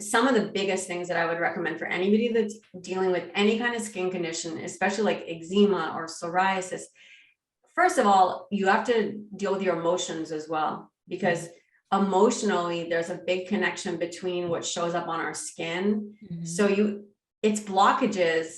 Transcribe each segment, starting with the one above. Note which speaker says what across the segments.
Speaker 1: some of the biggest things that I would recommend for anybody that's dealing with any kind of skin condition, especially like eczema or psoriasis, first of all, you have to deal with your emotions as well, because emotionally, there's a big connection between what shows up on our skin. So it's blockages,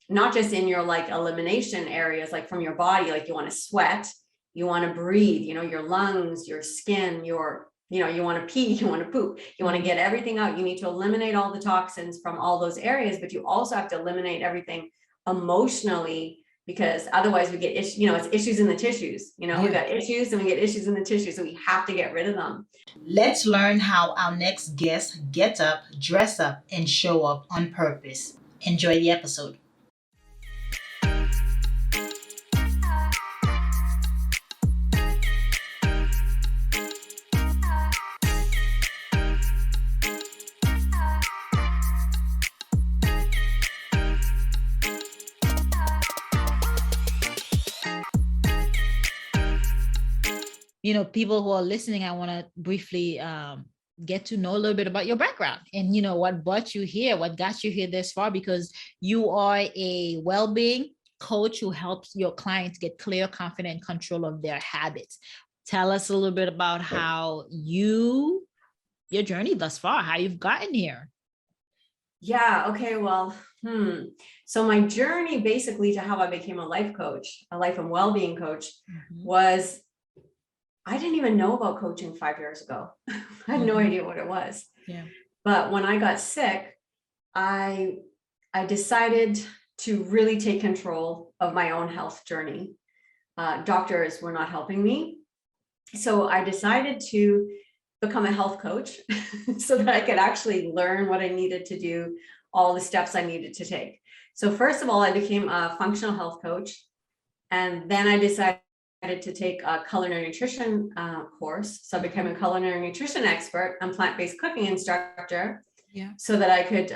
Speaker 1: not just in your like elimination areas, like from your body, like you want to sweat, you want to breathe, your lungs, your skin, you want to pee, you want to poop, you want to get everything out. You need to eliminate all the toxins from all those areas, but you also have to eliminate everything emotionally, because otherwise we get issues, it's issues in the tissues, we got issues and we get issues in the tissues. So we have to get rid of them.
Speaker 2: Let's learn how our next guest gets up, dress up, and show up on purpose. Enjoy the episode. People who are listening, I want to briefly get to know a little bit about your background and, what brought you here, what got you here this far, because you are a well-being coach who helps your clients get clear, confident control of their habits. Tell us a little bit about how your journey thus far, how you've gotten here.
Speaker 1: Yeah. Okay. Well, so my journey basically to how I became a life coach, a life and wellbeing coach, was, I didn't even know about coaching 5 years ago. I had no idea what it was.
Speaker 2: Yeah.
Speaker 1: But when I got sick, I decided to really take control of my own health journey. Doctors were not helping me. So I decided to become a health coach so that I could actually learn what I needed to do, all the steps I needed to take. So first of all, I became a functional health coach. And then I decided to take a culinary nutrition course. So I became a culinary nutrition expert and plant-based cooking instructor, so that I could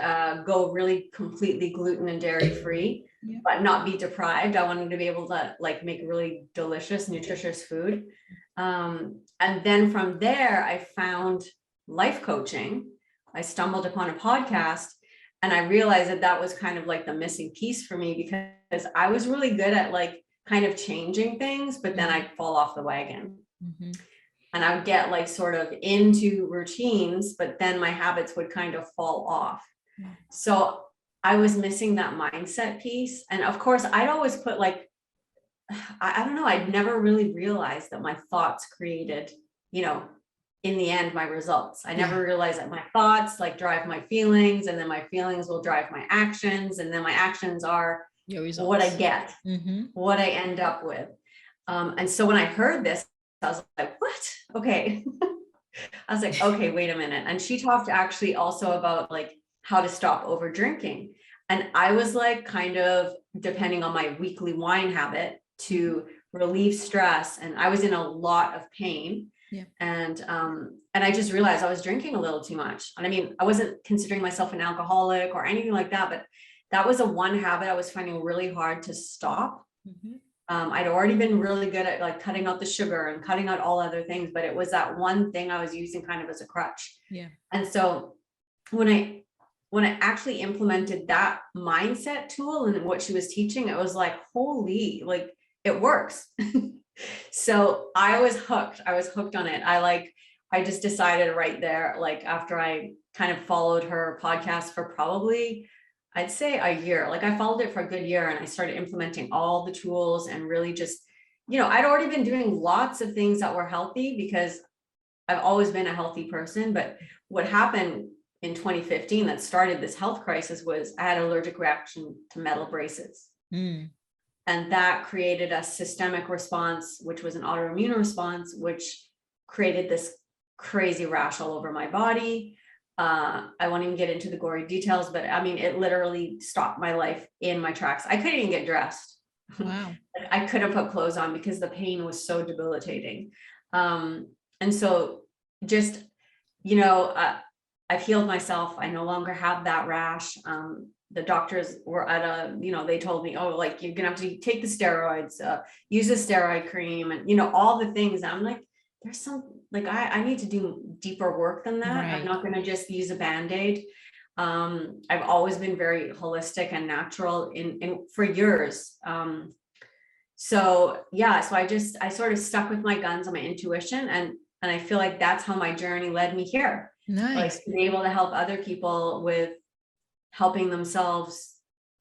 Speaker 1: go really completely gluten and dairy free, but not be deprived. I wanted to be able to like make really delicious, nutritious food. And then from there, I found life coaching. I stumbled upon a podcast and I realized that was kind of like the missing piece for me, because I was really good at like kind of changing things, but then I'd fall off the wagon. And I would get like sort of into routines, but then my habits would kind of fall off. So I was missing that mindset piece. And of course, I'd always put like, I don't know, I'd never really realized that my thoughts created, in the end, my results. I never realized that my thoughts like drive my feelings, and then my feelings will drive my actions. And then my actions are what I get, what I end up with. And so when I heard this, I was like, what? Okay. I was like, okay, wait a minute. And she talked actually also about like how to stop over drinking. And I was like, kind of depending on my weekly wine habit to relieve stress. And I was in a lot of pain. And I just realized I was drinking a little too much. And I mean, I wasn't considering myself an alcoholic or anything like that, but that was a one habit I was finding really hard to stop. I'd already been really good at like cutting out the sugar and cutting out all other things, but it was that one thing I was using kind of as a crutch. And so when I actually implemented that mindset tool and what she was teaching, it was like, holy, like it works. So I was hooked on it. I just decided right there, like after I kind of followed her podcast for probably, I'd say a year, like I followed it for a good year, and I started implementing all the tools and really just, I'd already been doing lots of things that were healthy because I've always been a healthy person. But what happened in 2015 that started this health crisis was I had an allergic reaction to metal braces. And that created a systemic response, which was an autoimmune response, which created this crazy rash all over my body. I won't even get into the gory details, but I mean, it literally stopped my life in my tracks. I couldn't even get dressed.
Speaker 2: Wow.
Speaker 1: I couldn't put clothes on because the pain was so debilitating. And so just, I've healed myself. I no longer have that rash. The doctors were at they told me, oh, like you're gonna have to take the steroids, use a steroid cream, and all the things. And I'm like, there's some, like, I need to do deeper work than that. I'm
Speaker 2: Right.
Speaker 1: not going to just use a Band-Aid. I've always been very holistic and natural in for years. So yeah, so I sort of stuck with my guns and my intuition, and I feel like that's how my journey led me here. Like,
Speaker 2: Nice.
Speaker 1: to be able to help other people with helping themselves.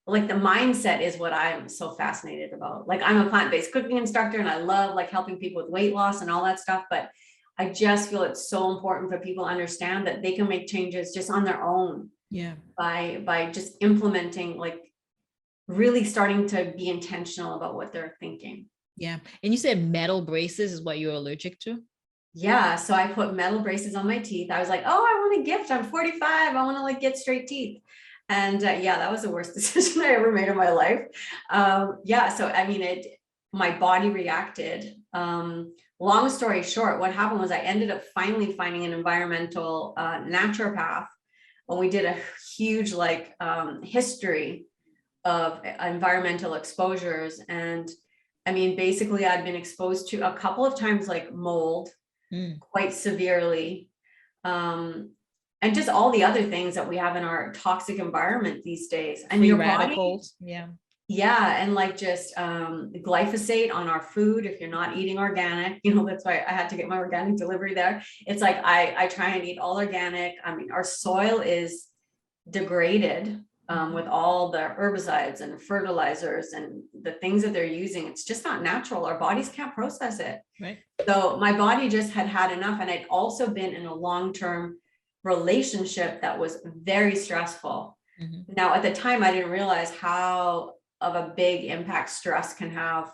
Speaker 1: Like, the mindset is what I'm so fascinated about. Like, I'm a plant-based cooking instructor and I love like helping people with weight loss and all that stuff, but I just feel it's so important for people to understand that they can make changes just on their own
Speaker 2: Yeah.
Speaker 1: by just implementing, like, really starting to be intentional about what they're thinking.
Speaker 2: Yeah. And you said metal braces is what you're allergic to?
Speaker 1: Yeah, so I put metal braces on my teeth. I was like, oh, I want a gift. I'm 45. I want to like get straight teeth. And yeah, that was the worst decision I ever made in my life. Yeah, so I mean, my body reacted. Long story short, what happened was I ended up finally finding an environmental naturopath when we did a huge like history of environmental exposures. And I mean, basically I'd been exposed to a couple of times like mold quite severely. And just all the other things that we have in our toxic environment these days. And
Speaker 2: Free
Speaker 1: your
Speaker 2: radicals.
Speaker 1: body,
Speaker 2: Yeah.
Speaker 1: yeah, and like just glyphosate on our food if you're not eating organic. You know, that's why I had to get my organic delivery there. It's like I try and eat all organic. I mean, our soil is degraded with all the herbicides and fertilizers and the things that they're using. It's just not natural. Our bodies can't process it.
Speaker 2: Right.
Speaker 1: So my body just had enough. And I'd also been in a long-term relationship that was very stressful. Now, at the time, I didn't realize how of a big impact stress can have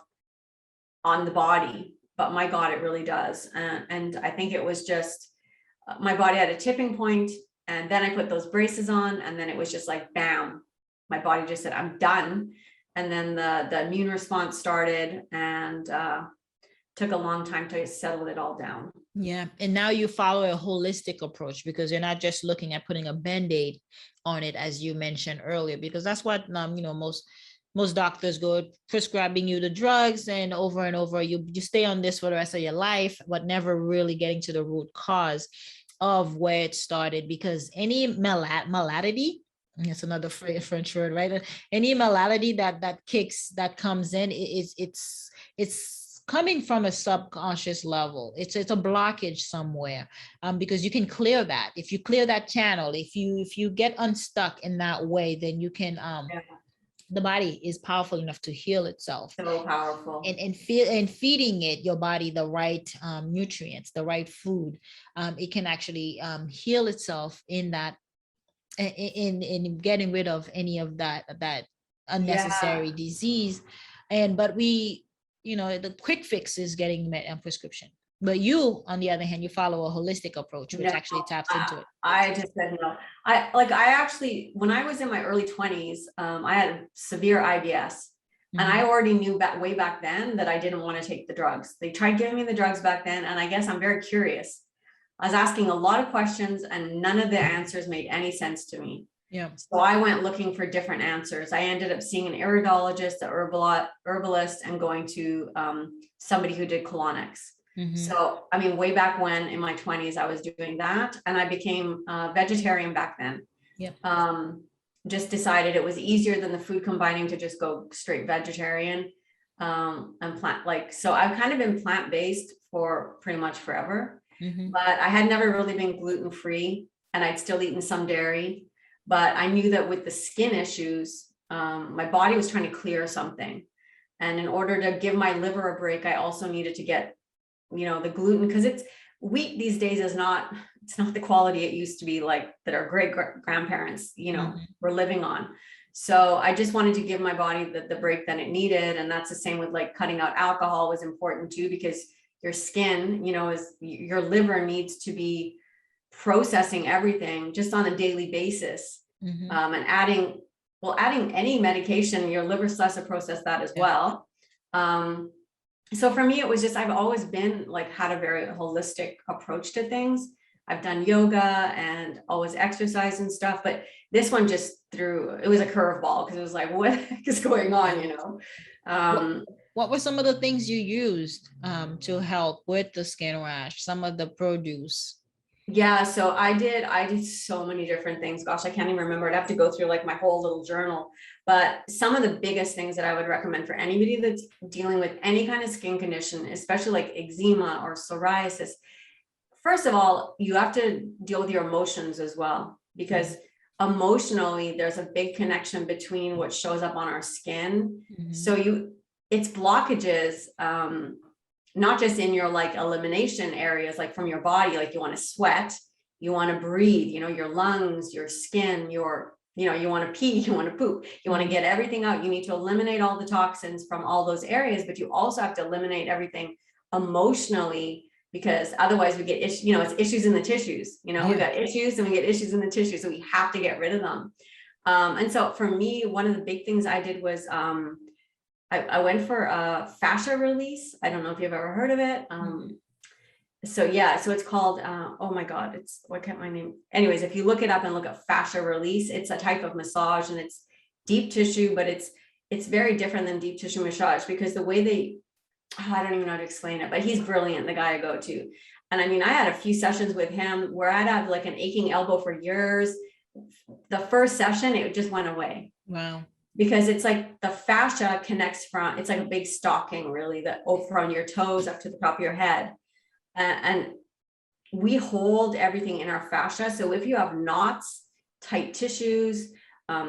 Speaker 1: on the body, but my God, it really does. And I think it was just, my body had a tipping point, and then I put those braces on, and then it was just like, bam, my body just said, I'm done. And then the immune response started, and took a long time to settle it all down.
Speaker 2: Yeah. And now you follow a holistic approach because you're not just looking at putting a Band-Aid on it, as you mentioned earlier, because that's what, most doctors go prescribing you the drugs, and over you stay on this for the rest of your life, but never really getting to the root cause of where it started. Because any malady, it's another French word, right? Any malady that comes in, it's coming from a subconscious level. It's a blockage somewhere, because you can clear that. If you clear that channel, if you get unstuck in that way, then you can the body is powerful enough to heal itself.
Speaker 1: So powerful.
Speaker 2: And feeding it, your body, the right nutrients, the right food, it can actually heal itself in that, in getting rid of any of that unnecessary disease. But the quick fix is getting a prescription. But you, on the other hand, you follow a holistic approach, which actually taps into it.
Speaker 1: I just said no. I actually, when I was in my early 20s, I had severe IBS. And I already knew way back then that I didn't want to take the drugs. They tried giving me the drugs back then, and I guess I'm very curious. I was asking a lot of questions, and none of the answers made any sense to me.
Speaker 2: Yeah.
Speaker 1: So I went looking for different answers. I ended up seeing an iridologist, an herbalist, and going to somebody who did colonics. So, I mean, way back when in my 20s, I was doing that, and I became vegetarian back then. Just decided it was easier than the food combining to just go straight vegetarian and plant. So I've kind of been plant-based for pretty much forever, but I had never really been gluten-free, and I'd still eaten some dairy. But I knew that with the skin issues, my body was trying to clear something. And in order to give my liver a break, I also needed to get, the gluten, because wheat these days it's not the quality it used to be, like that our great grandparents, were living on. So I just wanted to give my body the break that it needed. And that's the same with like cutting out alcohol was important too, because your skin, your liver needs to be processing everything just on a daily basis. And adding any medication, your liver starts to process that as well. So for me, it was just, I've always been had a very holistic approach to things. I've done yoga and always exercise and stuff, but this one it was a curveball, because it was like, what is going on,
Speaker 2: What were some of the things you used to help with the skin rash? Some of the produce.
Speaker 1: Yeah, so I did so many different things. Gosh, I can't even remember. I'd have to go through like my whole little journal. But some of the biggest things that I would recommend for anybody that's dealing with any kind of skin condition, especially like eczema or psoriasis, first of all, you have to deal with your emotions as well, because emotionally, there's a big connection between what shows up on our skin. So it's blockages, not just in your like elimination areas, like from your body, like you want to sweat, you want to breathe, your lungs, your skin, you want to pee, you want to poop, you want to get everything out. You need to eliminate all the toxins from all those areas, but you also have to eliminate everything emotionally, because otherwise we get issues, it's issues in the tissues, we got issues and we get issues in the tissue. So we have to get rid of them. And so for me, one of the big things I did was, I went for a fascia release. I don't know if you've ever heard of it. So it's called, oh my God, what can't my name? Anyways, if you look it up and look at fascia release, it's a type of massage, and it's deep tissue, but it's very different than deep tissue massage, because the way I don't even know how to explain it, but he's brilliant, the guy I go to. And I mean, I had a few sessions with him where I'd have like an aching elbow for years. The first session, it just went away.
Speaker 2: Wow.
Speaker 1: Because it's like the fascia connects it's like a big stocking really, that from your toes up to the top of your head. And we hold everything in our fascia. So if you have knots, tight tissues,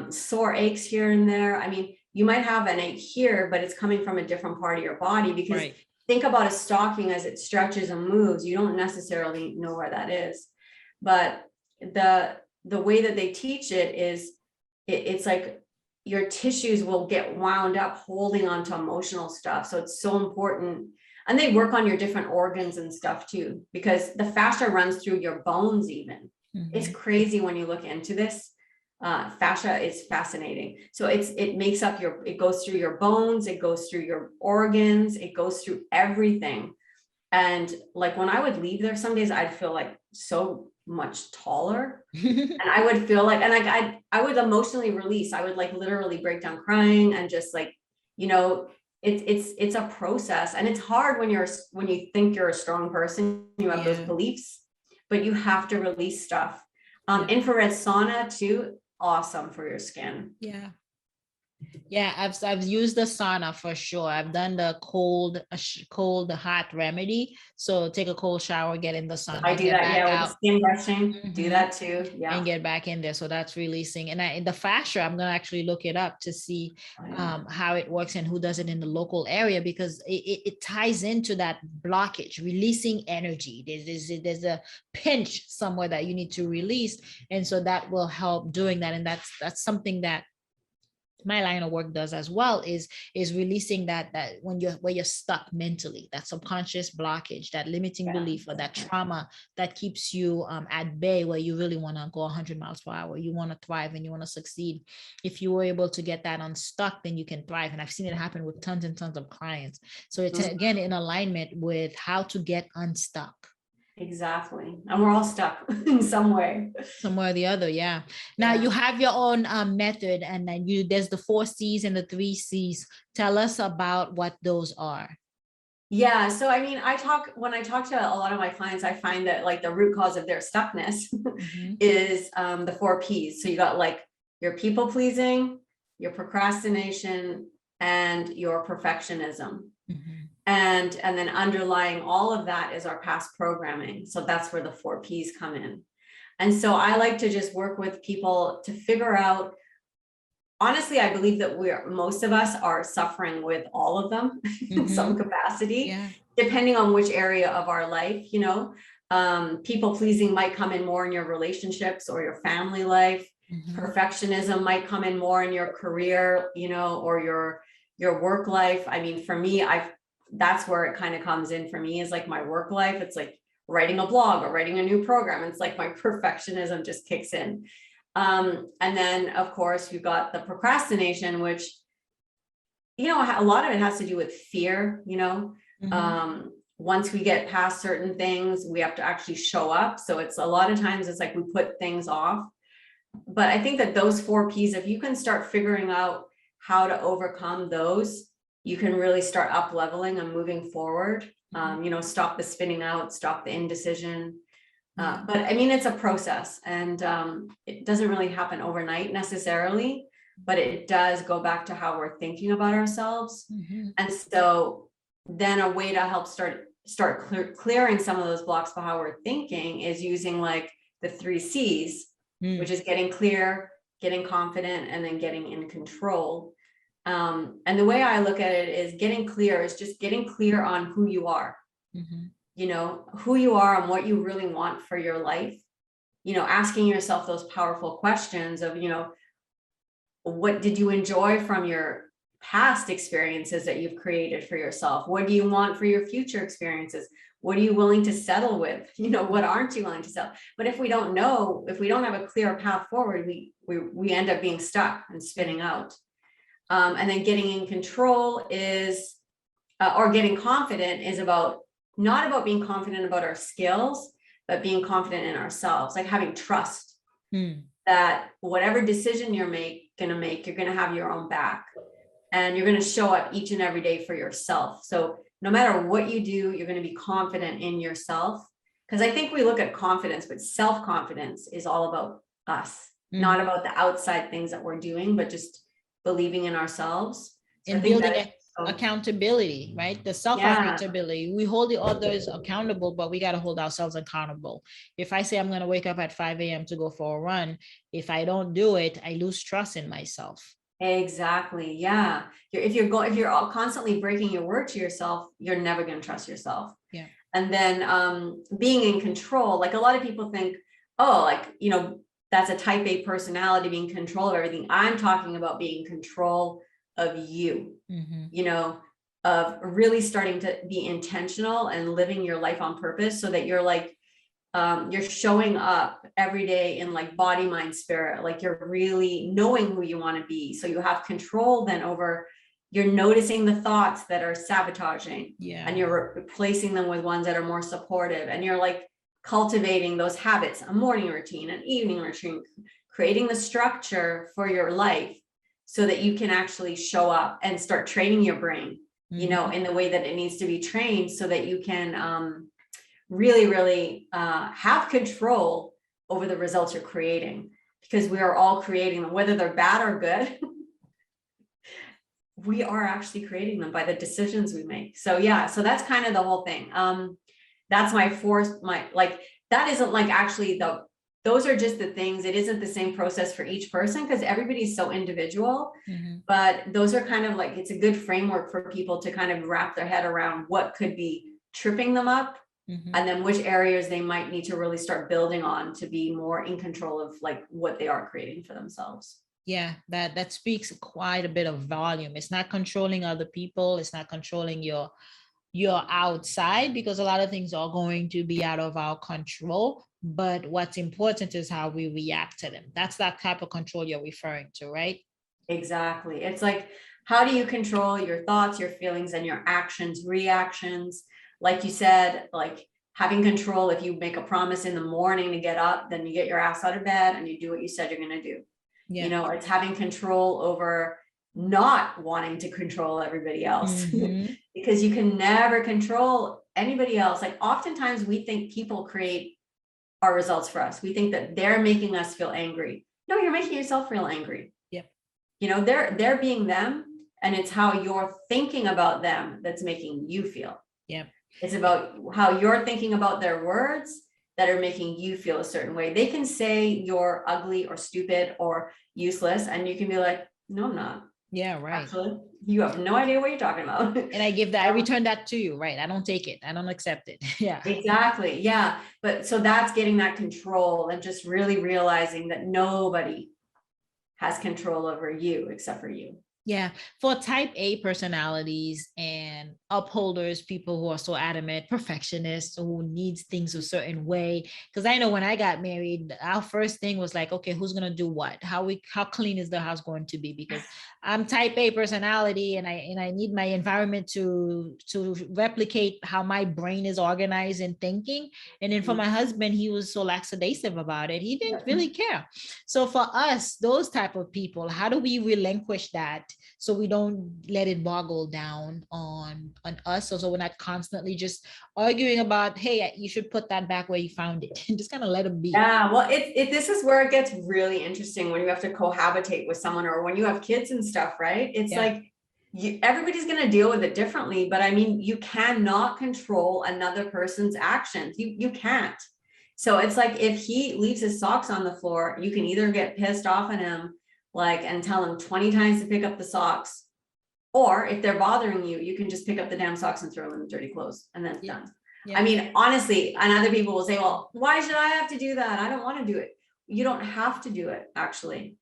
Speaker 1: sore aches here and there, I mean, you might have an ache here, but it's coming from a different part of your body, because think about a stocking as it stretches and moves. You don't necessarily know where that is. But the way that they teach it is it's like your tissues will get wound up holding onto emotional stuff. So it's so important. And they work on your different organs and stuff too, because the fascia runs through your bones even. It's crazy when you look into this. Fascia is fascinating. So it makes up it goes through your bones, it goes through your organs, it goes through everything. And like when I would leave there, some days I'd feel like so much taller, and I would feel like, and like I would emotionally release. I would like literally break down crying, and just like, it's a process, and it's hard when you think you're a strong person, you have those beliefs, but you have to release stuff. Infrared sauna too, awesome for your skin.
Speaker 2: Yeah, I've used the sauna for sure. I've done the cold, hot remedy. So take a cold shower, get in the sauna.
Speaker 1: I do that, with skin brushing. Do that too,
Speaker 2: and get back in there. So that's releasing. And the fascia, I'm gonna actually look it up to see how it works and who does it in the local area, because it ties into that blockage, releasing energy. There's a pinch somewhere that you need to release, and so that will help doing that. And that's something that my line of work does as well, is releasing that when you're stuck mentally, that subconscious blockage, that limiting belief, or that trauma that keeps you at bay, where you really want to go 100 miles per hour, you want to thrive and you want to succeed. If you were able to get that unstuck, then you can thrive. And I've seen it happen with tons and tons of clients. So it's again in alignment with how to get unstuck.
Speaker 1: Exactly. And we're all stuck in some way.
Speaker 2: Somewhere or the other. Yeah. Now you have your own method, and then there's the 4 C's and the 3 C's. Tell us about what those are.
Speaker 1: Yeah. So, I mean, when I talk to a lot of my clients, I find that like the root cause of their stuckness is the 4 P's. So you got like your people pleasing, your procrastination, and your perfectionism. And then underlying all of that is our past programming. So that's where the 4 P's come in. And so I like to just work with people to figure out, honestly, I believe that most of us are suffering with all of them in some capacity, depending on which area of our life, people pleasing might come in more in your relationships or your family life. Perfectionism might come in more in your career, or your work life. I mean, for me, that's where it kind of comes in for me, is like my work life. It's like writing a blog or writing a new program. It's like my perfectionism just kicks in. And then of course you've got the procrastination, which, a lot of it has to do with fear, once we get past certain things, we have to actually show up. So it's a lot of times it's like we put things off. But I think that those 4 P's, if you can start figuring out how to overcome those, you can really start up leveling and moving forward. Stop the spinning out, stop the indecision. But I mean, it's a process, and it doesn't really happen overnight necessarily, but it does go back to how we're thinking about ourselves. And so then a way to help start clearing some of those blocks for how we're thinking is using like the 3 C's, which is getting clear, getting confident, and then getting in control. And the way I look at it is getting clear is just getting clear on who you are, who you are and what you really want for your life, asking yourself those powerful questions of, what did you enjoy from your past experiences that you've created for yourself? What do you want for your future experiences? What are you willing to settle with? What aren't you willing to settle? But if we don't know, if we don't have a clear path forward, we end up being stuck and spinning out. And then getting in control is, or getting confident is not about being confident about our skills, but being confident in ourselves, like having trust that whatever decision you're going to make, you're going to have your own back, and you're going to show up each and every day for yourself. So no matter what you do, you're going to be confident in yourself. Because I think we look at confidence, but self-confidence is all about us, not about the outside things that we're doing, but just believing in ourselves. So
Speaker 2: and building accountability, right? The self-accountability. We hold the others accountable, but we got to hold ourselves accountable. If I say I'm going to wake up at 5 a.m. to go for a run, if I don't do it, I lose trust in myself.
Speaker 1: Exactly. Yeah. If you're all constantly breaking your word to yourself, you're never going to trust yourself.
Speaker 2: Yeah.
Speaker 1: And then being in control, like a lot of people think, oh, like, that's a type A personality, being in control of everything. I'm talking about being in control of you, of really starting to be intentional and living your life on purpose, so that you're like, you're showing up every day in like body, mind, spirit, like you're really knowing who you want to be. So you have control then over, you're noticing the thoughts that are sabotaging, and you're replacing them with ones that are more supportive. And you're like cultivating those habits, a morning routine, an evening routine, creating the structure for your life so that you can actually show up and start training your brain, in the way that it needs to be trained, so that you can really have control over the results you're creating, because we are all creating them, whether they're bad or good. We are actually creating them by the decisions we make. So so that's kind of the whole thing. That's that isn't like actually those are just the things. It isn't the same process for each person, because everybody's so individual, but those are kind of like, it's a good framework for people to kind of wrap their head around what could be tripping them up, and then which areas they might need to really start building on to be more in control of like what they are creating for themselves.
Speaker 2: Yeah, that speaks quite a bit of volume. It's not controlling other people. It's not controlling your outside, because a lot of things are going to be out of our control. But what's important is how we react to them. That's that type of control you're referring to, right?
Speaker 1: Exactly. It's like, how do you control your thoughts, your feelings, and your actions, reactions? Like you said, like having control. If you make a promise in the morning to get up, then you get your ass out of bed and you do what you said you're going to do. It's having control over not wanting to control everybody else, because you can never control anybody else. Like oftentimes we think people create our results for us. We think that they're making us feel angry. No, you're making yourself feel angry. They're being them, and it's how you're thinking about them that's making you feel. It's about how you're thinking about their words that are making you feel a certain way. They can say you're ugly or stupid or useless, and you can be like, no, I'm not.
Speaker 2: Yeah, right.
Speaker 1: Actually, you have no idea what you're talking about.
Speaker 2: And I return that to you, right? I don't take it. I don't accept it. Yeah.
Speaker 1: Exactly. Yeah. But so that's getting that control and just really realizing that nobody has control over you except for you.
Speaker 2: Yeah. For type A personalities and upholders, people who are so adamant, perfectionists, who needs things a certain way. Because I know when I got married, our first thing was like, okay, who's going to do what? How clean is the house going to be? Because I'm type A personality, and I need my environment to replicate how my brain is organized and thinking. And then for my husband, he was so lackadaisical about it. He didn't really care. So for us, those type of people, how do we relinquish that so we don't let it boggle down on us. So we're not constantly just arguing about, hey, you should put that back where you found it, and just kind of let them be.
Speaker 1: Yeah, well, this is where it gets really interesting when you have to cohabitate with someone, or when you have kids and stuff, right? It's like everybody's going to deal with it differently, but I mean, you cannot control another person's actions. You can't. So it's like, if he leaves his socks on the floor, you can either get pissed off at him, like, and tell him 20 times to pick up the socks, or if they're bothering you, you can just pick up the damn socks and throw them in the dirty clothes, and then it's done. I mean, honestly, and other people will say, well, why should I have to do that? I don't want to do it. You don't have to do it, actually.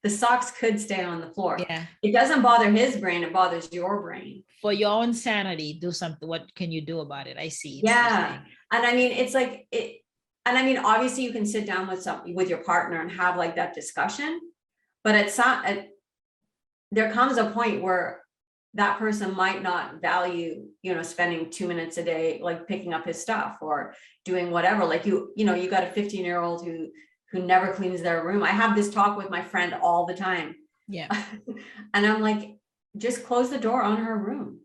Speaker 1: The socks could stay on the floor.
Speaker 2: Yeah.
Speaker 1: It doesn't bother his brain, it bothers your brain.
Speaker 2: For your own sanity, do something. What can you do about it? I see.
Speaker 1: Yeah. And I mean, it's like it, and I mean, obviously you can sit down with your partner and have like that discussion, but there comes a point where that person might not value, spending 2 minutes a day, like picking up his stuff or doing whatever. Like you got a 15-year-old who never cleans their room. I have this talk with my friend all the time.
Speaker 2: Yeah.
Speaker 1: And I'm like, just close the door on her room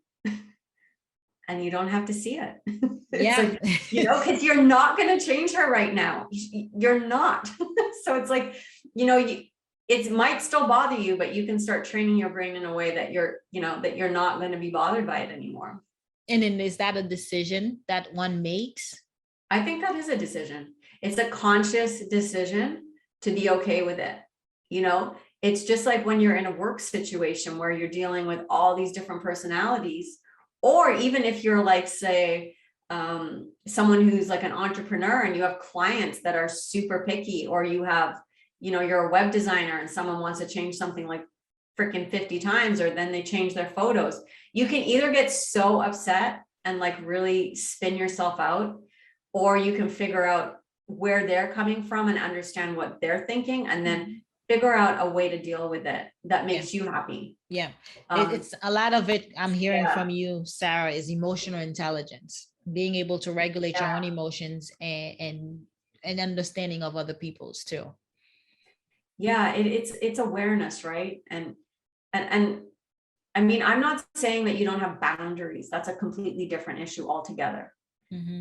Speaker 1: and you don't have to see it. It's like, because you're not going to change her right now. You're not. So it's like, it might still bother you, but you can start training your brain in a way that you're not going to be bothered by it anymore.
Speaker 2: And then is that a decision that one makes?
Speaker 1: I think that is a decision. It's a conscious decision to be okay with it. It's just like when you're in a work situation where you're dealing with all these different personalities, or even if you're like, say, someone who's like an entrepreneur and you have clients that are super picky, or you have, you're a web designer and someone wants to change something like freaking 50 times, or then they change their photos. You can either get so upset and like really spin yourself out, or you can figure out where they're coming from and understand what they're thinking, and then figure out a way to deal with it that makes you happy.
Speaker 2: Yeah. It's a lot of it I'm hearing from you, Sarah, is emotional intelligence, being able to regulate your own emotions and understanding of other people's too.
Speaker 1: Yeah, it's awareness, right? And I mean, I'm not saying that you don't have boundaries. That's a completely different issue altogether.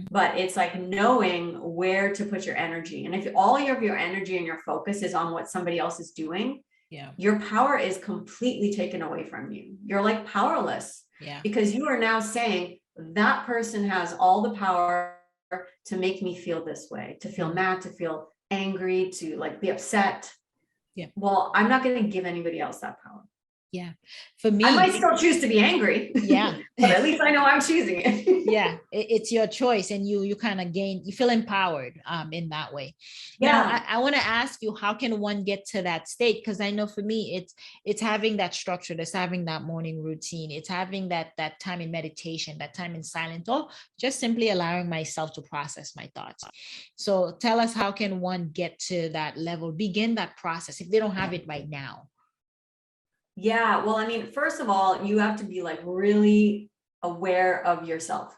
Speaker 1: But it's like knowing where to put your energy. And if all of your energy and your focus is on what somebody else is doing, your power is completely taken away from you. You're like powerless, because you are now saying that person has all the power to make me feel this way, to feel mad, to feel angry, to like be upset. Well, I'm not going to give anybody else that power.
Speaker 2: For me,
Speaker 1: I might still choose to be angry. But at least I know I'm choosing it.
Speaker 2: It's your choice, and you kind of you feel empowered in that way. Now, I want to ask you, how can one get to that state? Because I know for me, it's having that structure, it's having that morning routine, it's having that time in meditation, that time in silence, or just simply allowing myself to process my thoughts. So tell us, how can one get to that level, begin that process if they don't have it right now?
Speaker 1: Yeah, well, I mean, first of all, you have to be like really aware of yourself.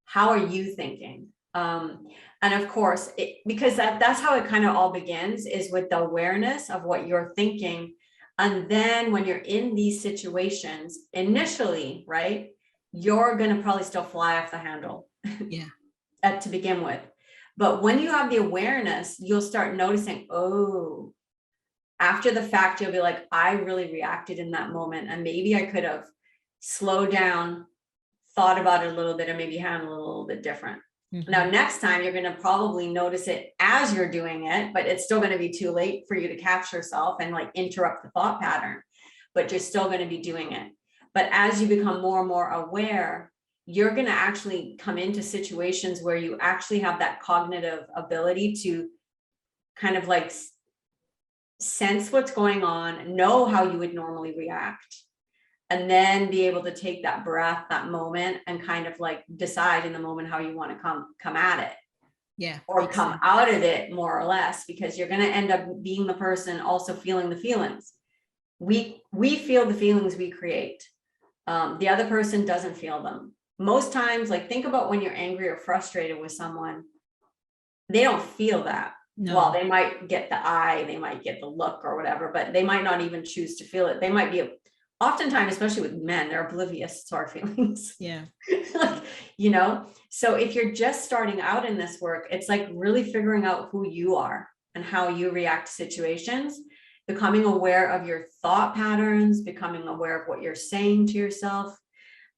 Speaker 1: How are you thinking? And of course, because that's how it kind of all begins, is with the awareness of what you're thinking. And then when you're in these situations, initially, right, you're going to probably still fly off the handle to begin with. But when you have the awareness, you'll start noticing, oh, after the fact, you'll be like, I really reacted in that moment, and maybe I could have slowed down, thought about it a little bit, and maybe handled it a little bit different. Now, next time you're going to probably notice it as you're doing it, but it's still going to be too late for you to catch yourself and like interrupt the thought pattern, but you're still going to be doing it. But as you become more and more aware, you're going to actually come into situations where you actually have that cognitive ability to kind of like sense what's going on, know how you would normally react, and then be able to take that breath, that moment, and kind of like decide in the moment how you want to come at it. Or come out of it, more or less, because you're going to end up being the person also feeling the feelings. We feel the feelings we create. The other person doesn't feel them. Most times, like think about when you're angry or frustrated with someone, they don't feel that. Well,
Speaker 2: No.
Speaker 1: they might get the eye, they might get the look or whatever, but they might not even choose to feel it. They might be, oftentimes, especially with men, they're oblivious to our feelings.
Speaker 2: Yeah.
Speaker 1: Like, so if you're just starting out in this work, it's like really figuring out who you are and how you react to situations, becoming aware of your thought patterns, becoming aware of what you're saying to yourself.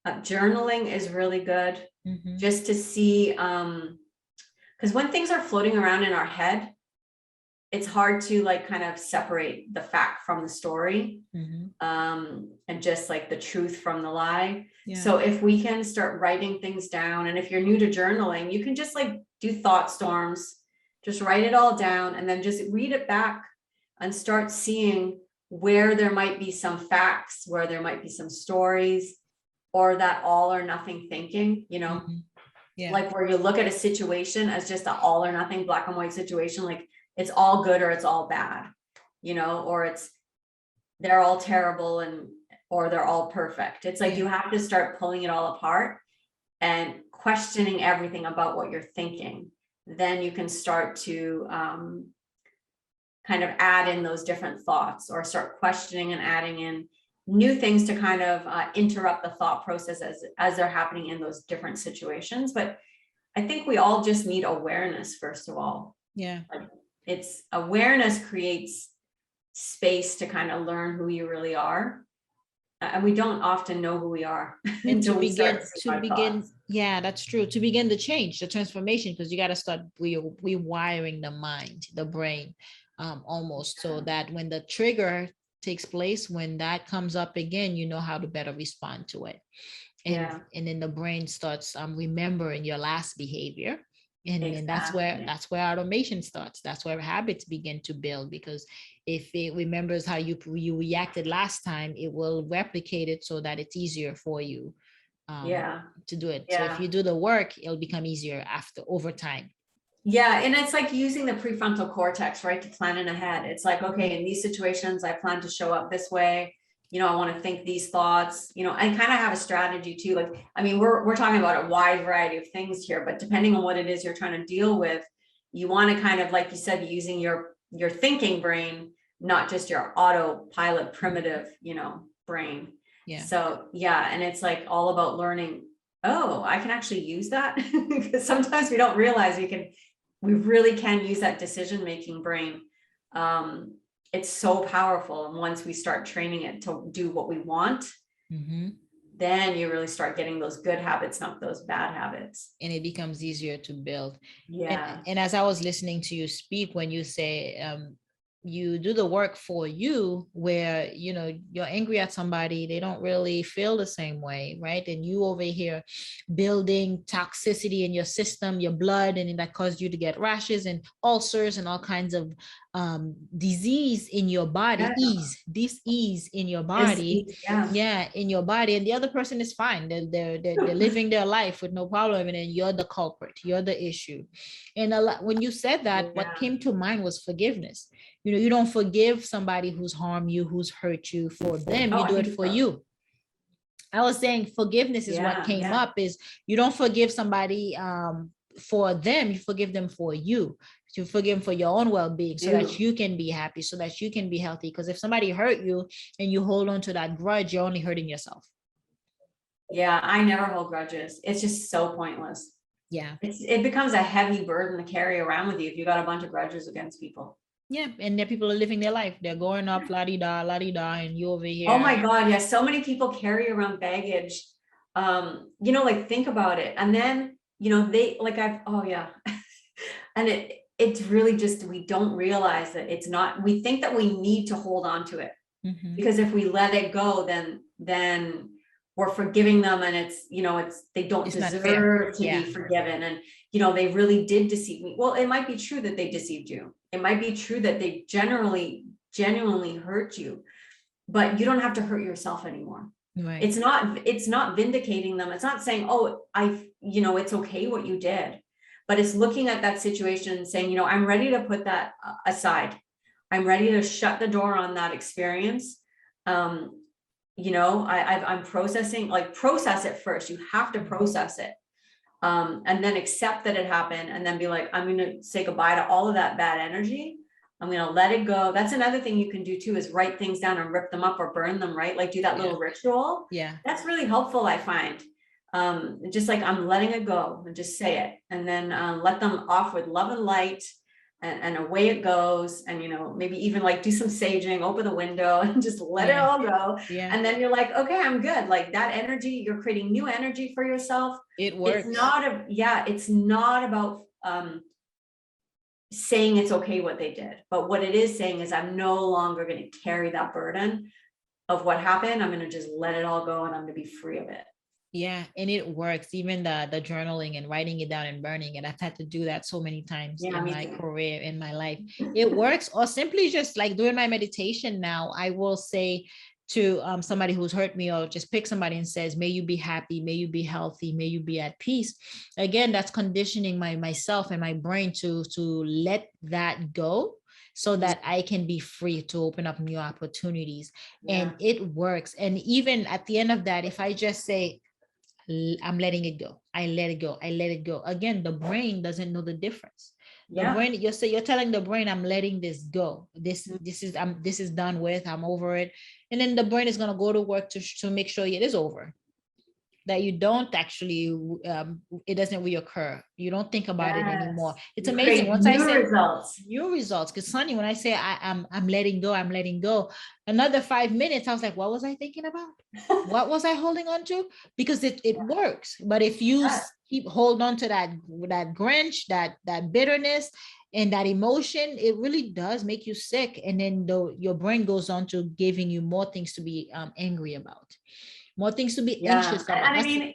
Speaker 1: Journaling is really good,
Speaker 2: Mm-hmm.
Speaker 1: just to see, because when things are floating around in our head, it's hard to like kind of separate the fact from the story,
Speaker 2: Mm-hmm.
Speaker 1: and just like the truth from the lie.
Speaker 2: Yeah.
Speaker 1: So if we can start writing things down, and if you're new to journaling, you can just like do thought storms, just write it all down and then just read it back and start seeing where there might be some facts, where there might be some stories, or that all or nothing thinking,
Speaker 2: Mm-hmm. Yeah.
Speaker 1: like where you look at a situation as just an all or nothing black and white situation, like it's all good or it's all bad, or they're all terrible or they're all perfect. It's like,
Speaker 2: Yeah.
Speaker 1: you have to start pulling it all apart and questioning everything about what you're thinking. Then you can start to kind of add in those different thoughts, or start questioning and adding in new things to kind of interrupt the thought process as they're happening in those different situations. But I think we all just need awareness, first of all.
Speaker 2: Yeah.
Speaker 1: Like, it's awareness creates space to kind of learn who you really are. And we don't often know who we are
Speaker 2: And
Speaker 1: until we start seeing our thoughts.
Speaker 2: yeah, that's true. To begin the change, the transformation, because you got to start rewiring the mind, the brain, almost, so that when the trigger takes place, when that comes up again, you know how to better respond to it. And then the brain starts remembering your last behavior. And then that's where automation starts. That's where habits begin to build, because if it remembers how you reacted last time, it will replicate it so that it's easier for you to do it. So if you do the work, it'll become easier over time.
Speaker 1: Yeah. And it's like using the prefrontal cortex, right, to plan in ahead. It's like, okay, in these situations, I plan to show up this way. I want to think these thoughts, and kind of have a strategy too. Like, I mean, we're talking about a wide variety of things here, but depending on what it is you're trying to deal with, you want to kind of, like you said, using your thinking brain, not just your autopilot primitive, brain.
Speaker 2: Yeah.
Speaker 1: So yeah. And it's like all about learning, oh, I can actually use that, because sometimes we don't realize we really can use that decision-making brain. It's so powerful. And once we start training it to do what we want, then you really start getting those good habits, not those bad habits.
Speaker 2: And it becomes easier to build.
Speaker 1: Yeah.
Speaker 2: And as I was listening to you speak, when you say you do the work for you, where you're angry at somebody, they don't really feel the same way, right? And you over here building toxicity in your system, your blood, and that caused you to get rashes and ulcers and all kinds of disease in your body, disease in your body, in your body. And the other person is fine, they're living their life with no problem, and then you're the culprit, you're the issue. And when you said that, what came to mind was forgiveness. You don't forgive somebody who's harmed you, who's hurt you, for them. You do it for you. I was saying forgiveness is what came up, is you don't forgive somebody for them, you forgive them for you. You forgive them for your own well-being, so that you can be happy, so that you can be healthy. Because if somebody hurt you and you hold on to that grudge, you're only hurting yourself.
Speaker 1: Yeah, I never hold grudges. It's just so pointless.
Speaker 2: Yeah.
Speaker 1: It becomes a heavy burden to carry around with you if you got a bunch of grudges against people.
Speaker 2: Yeah, and their people are living their life. They're going up, la-di-da, and you over here.
Speaker 1: Oh my God, yeah. So many people carry around baggage. Like, think about it. And then, they like, and it's really just, we don't realize that it's not, we think that we need to hold on to it. Because if we let it go, then we're forgiving them, and they don't deserve to be forgiven. And, they really did deceive me. Well, it might be true that they deceived you. It might be true that they genuinely hurt you, but you don't have to hurt yourself anymore. Right. It's not vindicating them. It's not saying, oh, it's okay what you did, but it's looking at that situation and saying, I'm ready to put that aside. I'm ready to shut the door on that experience. I'm processing, like, process it first. You have to process it. and then accept that it happened, and then be like, I'm going to say goodbye to all of that bad energy. I'm going to let it go. That's another thing you can do too, is write things down and rip them up or burn them, right? Like do that little ritual.
Speaker 2: Yeah.
Speaker 1: That's really helpful, I find. Just like, I'm letting it go, and just say it, and then let them off with love and light, and away it goes. And, you know, maybe even like do some saging, open the window and just let it all go.
Speaker 2: Yeah.
Speaker 1: And then you're like, okay, I'm good. Like that energy, you're creating new energy for yourself.
Speaker 2: It works.
Speaker 1: It's not about saying it's okay what they did, but what it is saying is, I'm no longer going to carry that burden of what happened. I'm going to just let it all go, and I'm going to be free of it.
Speaker 2: Yeah, and it works. Even the journaling and writing it down and burning it. I've had to do that so many times in my career, in my life. It works. Or simply just like doing my meditation now, I will say to somebody who's hurt me, or just pick somebody and says, may you be happy, may you be healthy, may you be at peace. Again, that's conditioning myself and my brain to let that go, so that I can be free to open up new opportunities. And it works. And even at the end of that, if I just say, I'm letting it go, I let it go, I let it go. Again, the brain doesn't know the difference. The brain, you're telling the brain, I'm letting this go. This is done with, I'm over it. And then the brain is going to go to work to make sure it is over. That you don't actually, it doesn't reoccur. You don't think about it anymore. It's amazing. Once I say new results, because Sunny, when I say I'm letting go, I'm letting go, another 5 minutes, I was like, what was I thinking about? What was I holding on to? Because it works. But if you keep hold on to that grudge, that bitterness, and that emotion, it really does make you sick. And then your brain goes on to giving you more things to be angry about. More things to be anxious about.
Speaker 1: And I mean,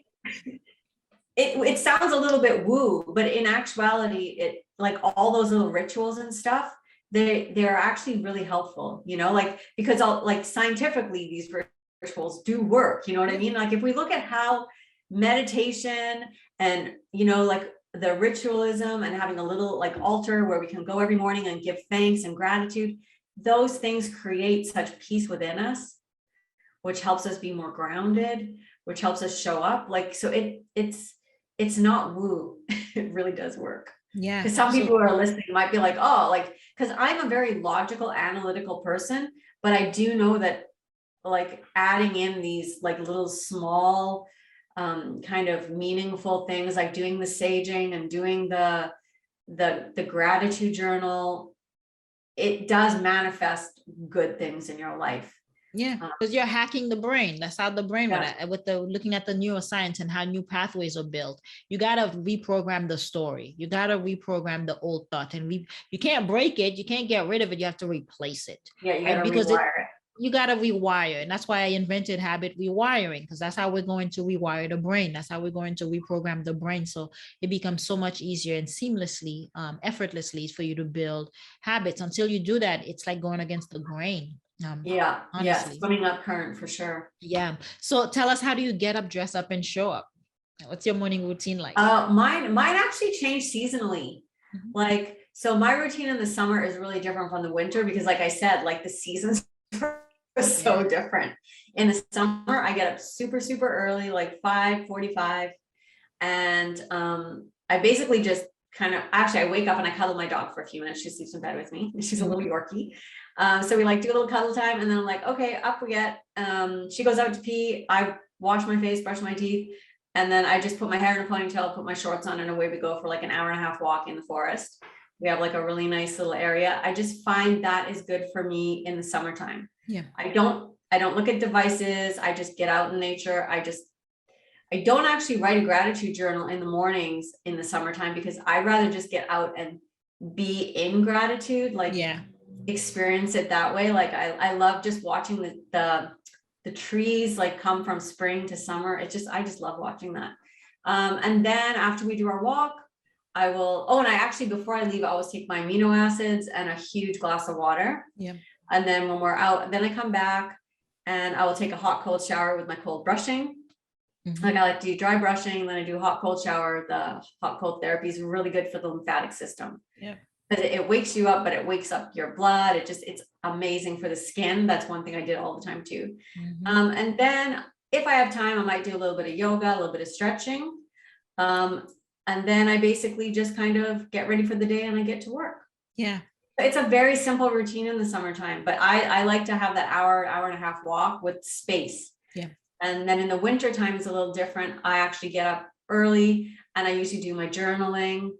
Speaker 1: it sounds a little bit woo, but in actuality, it, like all those little rituals and stuff, they're actually really helpful, you know, like, because like scientifically, these rituals do work, you know what I mean? Like if we look at how meditation and, you know, like the ritualism and having a little like altar where we can go every morning and give thanks and gratitude, those things create such peace within us, which helps us be more grounded, which helps us show up. Like, so it's not woo. It really does work.
Speaker 2: Yeah.
Speaker 1: Because some people who are listening might be like, oh, like, because I'm a very logical, analytical person, but I do know that like adding in these like little small kind of meaningful things, like doing the saging and doing the gratitude journal, it does manifest good things in your life.
Speaker 2: Yeah, because you're hacking the brain. That's how the brain with looking at the neuroscience and how new pathways are built. You gotta reprogram the story. You gotta reprogram the old thought, and you can't break it. You can't get rid of it. You have to replace it.
Speaker 1: Yeah, you gotta rewire it.
Speaker 2: You gotta rewire, and that's why I invented habit rewiring, because that's how we're going to rewire the brain. That's how we're going to reprogram the brain, so it becomes so much easier and seamlessly, effortlessly for you to build habits. Until you do that, it's like going against the grain. Honestly.
Speaker 1: Swimming up current for sure.
Speaker 2: Yeah. So tell us, how do you get up, dress up, and show up? What's your morning routine like?
Speaker 1: Mine actually change seasonally. Like, so my routine in the summer is really different from the winter, because like I said, like the seasons are so different. In the summer, I get up super, super early, like 5:45. And I basically just I wake up and I cuddle my dog for a few minutes. She sleeps in bed with me. She's a little Yorkie. So we like do a little cuddle time, and then I'm like, okay, up we get. She goes out to pee. I wash my face, brush my teeth, and then I just put my hair in a ponytail, put my shorts on, and away we go for like an hour and a half walk in the forest. We have like a really nice little area. I just find that is good for me in the summertime.
Speaker 2: Yeah.
Speaker 1: I don't look at devices. I just get out in nature. I don't actually write a gratitude journal in the mornings in the summertime, because I'd rather just get out and be in gratitude, like experience it that way. Like I love just watching the trees like come from spring to summer. I just love watching that. And then after we do our walk, I will, and I actually, before I leave, I always take my amino acids and a huge glass of water.
Speaker 2: Yeah.
Speaker 1: And then when we're out, then I come back and I will take a hot, cold shower with my cold brushing. Like I like to do dry brushing, then I do a hot, cold shower. The hot, cold therapy is really good for the lymphatic system.
Speaker 2: Yeah.
Speaker 1: Because it wakes you up, but it wakes up your blood. It's amazing for the skin. That's one thing I did all the time too. And then if I have time, I might do a little bit of yoga, a little bit of stretching. And then I basically just kind of get ready for the day and I get to work.
Speaker 2: Yeah.
Speaker 1: It's a very simple routine in the summertime, but I like to have that hour and a half walk with space.
Speaker 2: Yeah.
Speaker 1: And then in the winter time, it's a little different. I actually get up early and I usually do my journaling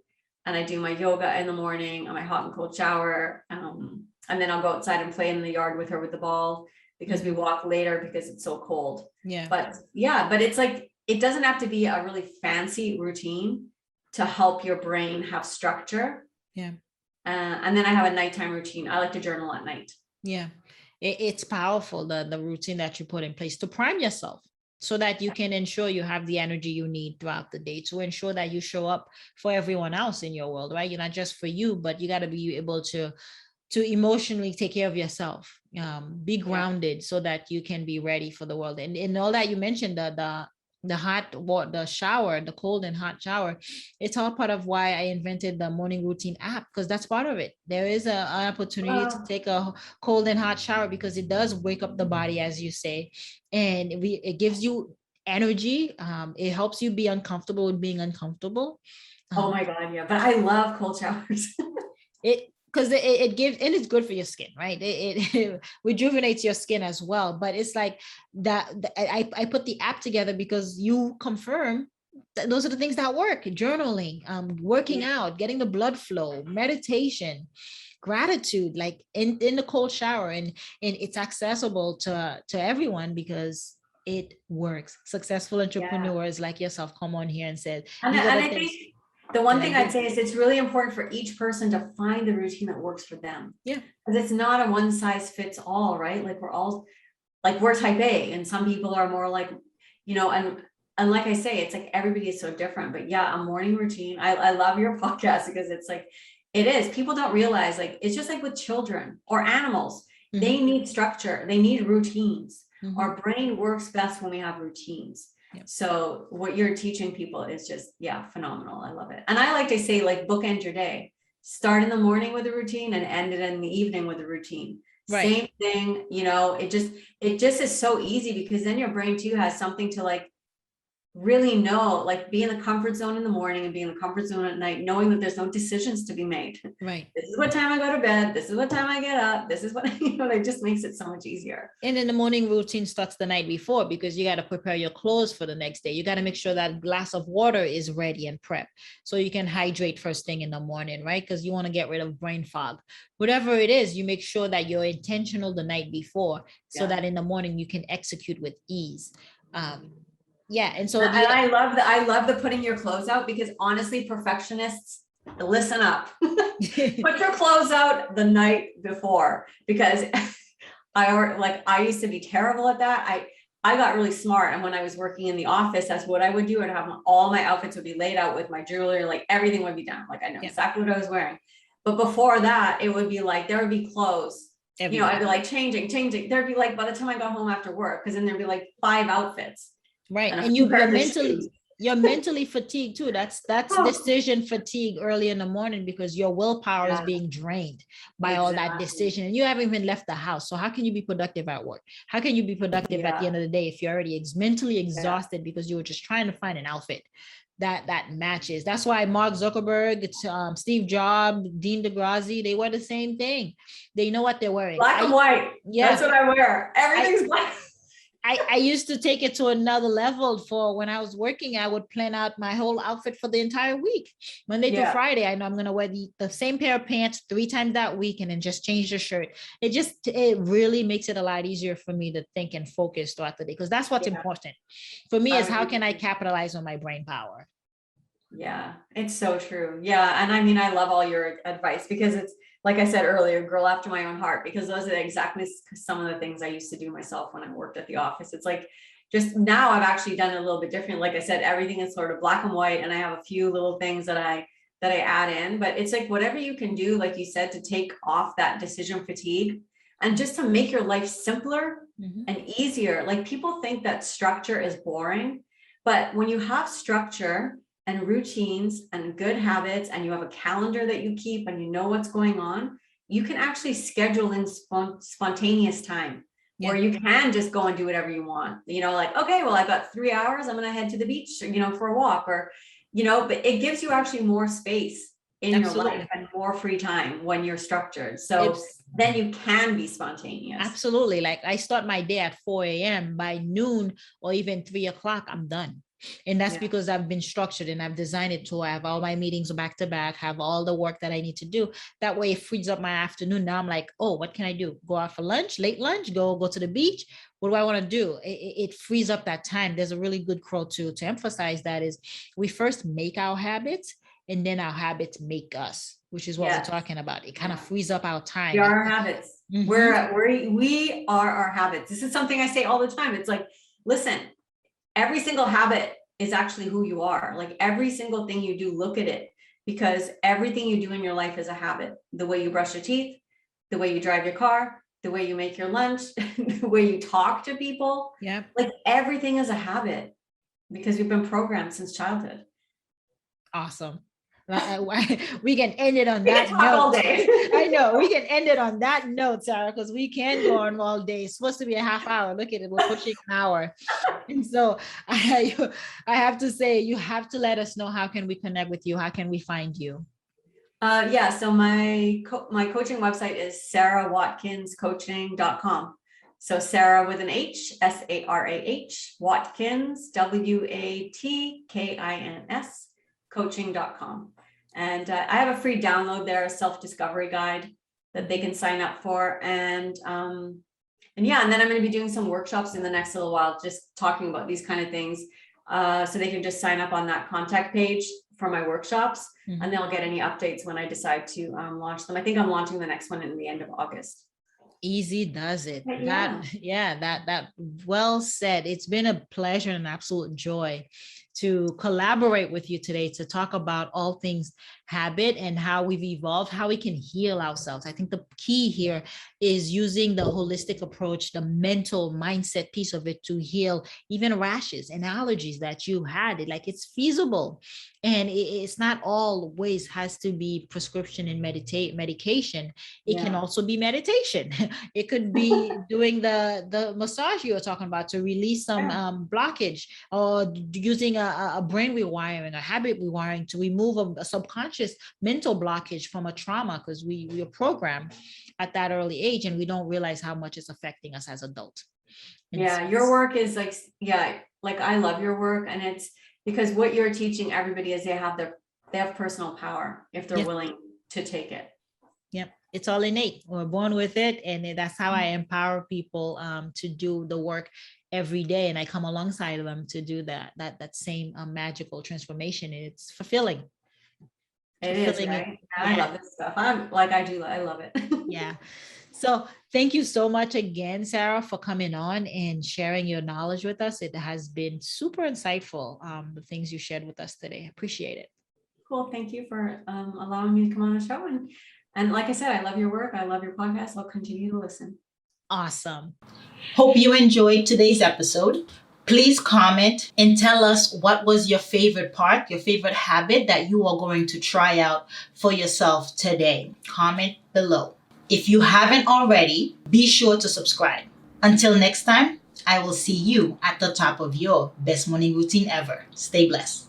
Speaker 1: and I do my yoga in the morning and my hot and cold shower. And then I'll go outside and play in the yard with her with the ball because we walk later because it's so cold.
Speaker 2: Yeah.
Speaker 1: But it's like, it doesn't have to be a really fancy routine to help your brain have structure.
Speaker 2: Yeah.
Speaker 1: And then I have a nighttime routine. I like to journal at night.
Speaker 2: Yeah. It's powerful, the routine that you put in place to prime yourself so that you can ensure you have the energy you need throughout the day, to ensure that you show up for everyone else in your world, right? You're not just for you, but you got to be able to emotionally take care of yourself, be grounded so that you can be ready for the world. And all that you mentioned, the hot water, the shower, the cold and hot shower, it's all part of why I invented the morning routine app, because that's part of it. There is an opportunity to take a cold and hot shower because it does wake up the body, as you say, and it gives you energy. It helps you be uncomfortable with being uncomfortable.
Speaker 1: Oh my God, yeah. But I love cold showers.
Speaker 2: Because it gives, and it's good for your skin, right? It rejuvenates your skin as well. But it's like that. I put the app together because you confirm that those are the things that work: journaling, working out, getting the blood flow, meditation, gratitude, like in the cold shower, and it's accessible to everyone because it works. Successful entrepreneurs like yourself come on here and said,
Speaker 1: and I think the one thing I'd say is it's really important for each person to find the routine that works for them.
Speaker 2: Yeah.
Speaker 1: Because it's not a one size fits all, right? Like we're type A and some people are more like, and like I say, it's like everybody is so different. But yeah, a morning routine. I love your podcast because it's like, it is. People don't realize, like, it's just like with children or animals. Mm-hmm. They need structure. They need routines. Mm-hmm. Our brain works best when we have routines. Yep. So what you're teaching people is just, phenomenal. I love it. And I like to say, like, bookend your day. Start in the morning with a routine and end it in the evening with a routine. Right. Same thing, it just is so easy because then your brain too has something to like really know, like be in the comfort zone in the morning and be in the comfort zone at night, knowing that there's no decisions to be made. Right. This is what time I go to bed. This is what time I get up. This is what, it just makes it so much easier.
Speaker 2: And then the morning routine starts the night before because you got to prepare your clothes for the next day. You got to make sure that glass of water is ready and prepped so you can hydrate first thing in the morning, right? Because you want to get rid of brain fog. Whatever it is, you make sure that you're intentional the night before so that in the morning you can execute with ease. And so
Speaker 1: I love the putting your clothes out because honestly, perfectionists, listen up. Put your clothes out the night before because I used to be terrible at that. I got really smart, and when I was working in the office, that's what I would do. I'd have all my outfits would be laid out with my jewelry, like everything would be done. Like I know exactly what I was wearing. But before that, it would be like there would be clothes. I'd be like changing. There'd be like by the time I got home after work, because then there'd be like 5 outfits.
Speaker 2: Right. And you're mentally fatigued too. That's decision fatigue early in the morning because your willpower is being drained by all that decision and you haven't even left the house. So how can you be productive at work? How can you be productive at the end of the day if you're already mentally exhausted because you were just trying to find an outfit that matches? That's why Mark Zuckerberg, Steve Jobs, Dean DeGrasse, they wear the same thing. They know what they're wearing.
Speaker 1: Black and white. Yeah. That's what I wear. Everything's black.
Speaker 2: I used to take it to another level. For when I was working, I would plan out my whole outfit for the entire week. Monday through Friday, I know I'm going to wear the same pair of pants 3 times that week and then just change the shirt. It really makes it a lot easier for me to think and focus throughout the day because that's what's important for me is how can I capitalize on my brain power?
Speaker 1: Yeah, it's so true. Yeah. And I mean, I love all your advice because it's, like I said earlier, girl after my own heart, because those are exactly some of the things I used to do myself when I worked at the office. It's like, just now I've actually done it a little bit different. Like I said, everything is sort of black and white, and I have a few little things that I add in, but it's like whatever you can do, like you said, to take off that decision fatigue and just to make your life simpler and easier. Like people think that structure is boring, but when you have structure and routines and good habits, and you have a calendar that you keep and you know what's going on, you can actually schedule in spontaneous time where you can just go and do whatever you want. Like, okay, well, I've got 3 hours. I'm going to head to the beach, for a walk, or, but it gives you actually more space in your
Speaker 2: Absolutely.
Speaker 1: life and more free time when you're structured. So
Speaker 2: It's
Speaker 1: then you can be spontaneous.
Speaker 2: absolutely. Like I start my day at 4 a.m. By noon or even 3 o'clock, I'm done. And that's
Speaker 1: Yeah.
Speaker 2: because I've been structured and I've designed it to have all my meetings back to back, have all the work that I need to do. That way it frees up my afternoon. Now I'm like, oh, what can I do? Go out for lunch, late lunch, go to the beach. What do I want to do? It frees up that time. There's a really good quote to emphasize that is we first make our habits and then our habits make us, which is what
Speaker 1: Yes.
Speaker 2: we're talking about. It kind of frees up our time.
Speaker 1: We are our habits.
Speaker 2: Mhm.
Speaker 1: We are our habits. This is something I say all the time. It's like, listen, every single habit is actually who you are. Like every single thing you do, look at it, because everything you do in your life is a habit. The way you brush your teeth, the way you drive your car, the way you make your lunch, the way you talk to people.
Speaker 2: Yeah.
Speaker 1: Like everything is a habit because we've been programmed since childhood.
Speaker 2: Awesome. We can end it on
Speaker 1: We
Speaker 2: that
Speaker 1: can talk all
Speaker 2: note.
Speaker 1: day.
Speaker 2: I know we can end it on that note, Sarah, because we can go on all day. It's supposed to be a half hour. Look at it, we're pushing an hour. And so I have to say, you have to let us know, how can we connect with you? How can we find you?
Speaker 1: Yeah, so my coaching website is sarahwatkinscoaching.com. So Sarah with an H, SARAH, Watkins, WATKINS, coaching.com. And I have a free download there, a self-discovery guide that they can sign up for. And yeah, and then I'm going to be doing some workshops in the next little while, just talking about these kind of things. So they can just sign up on that contact page for my workshops, and they'll get any updates when I decide to launch them. I think I'm launching the next one in the end of August.
Speaker 2: Easy does it.
Speaker 1: Yeah.
Speaker 2: That well said. It's been a pleasure and an absolute joy to collaborate with you today to talk about all things habit and how we've evolved, how we can heal ourselves. I think the key here is using the holistic approach, the mental mindset piece of it to heal even rashes and allergies that you had. Like it's feasible, and it's not always has to be prescription and medication. It can also be meditation. It could be doing the massage you were talking about to release some blockage, or using a brain rewiring, a habit rewiring to remove a subconscious mental blockage from a trauma, because we are programmed at that early age and we don't realize how much it's affecting us as adults.
Speaker 1: Yeah, your work is like, like I love your work, and it's because what you're teaching everybody is they have personal power if they're willing to take it.
Speaker 2: Yep. It's all innate. We're born with it. And that's how I empower people to do the work every day. And I come alongside of them to do that same magical transformation. It's fulfilling.
Speaker 1: It is, right? I love this stuff. I love it.
Speaker 2: Yeah. So thank you so much again, Sarah, for coming on and sharing your knowledge with us. It has been super insightful, the things you shared with us today. I appreciate it.
Speaker 1: Cool. Thank you for allowing me to come on the show. And like I said, I love your work. I love your podcast. I'll continue to listen.
Speaker 2: Awesome. Hope you enjoyed today's episode. Please comment and tell us what was your favorite part, your favorite habit that you are going to try out for yourself today. Comment below. If you haven't already, be sure to subscribe. Until next time, I will see you at the top of your best morning routine ever. Stay blessed.